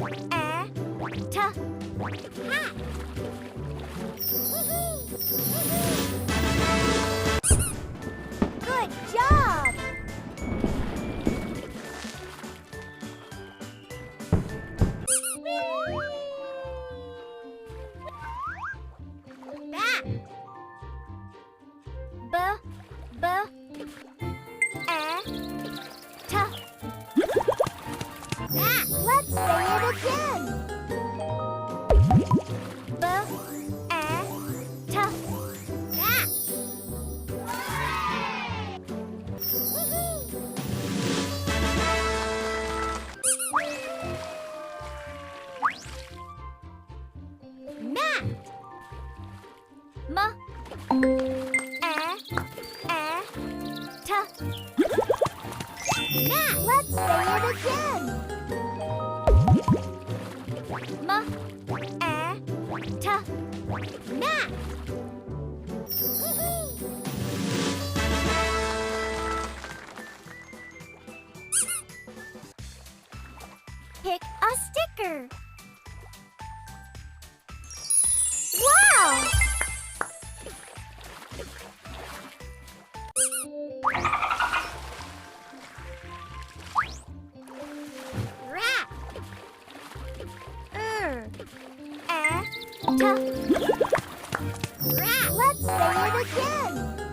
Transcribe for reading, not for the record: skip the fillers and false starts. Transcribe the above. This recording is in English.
Good job! Bat. Bat. Let's say it again. Bat. Mat. Mat. Let's say it again. Mat. Pick a sticker. Wow! Rat. Rat. Let's say it again.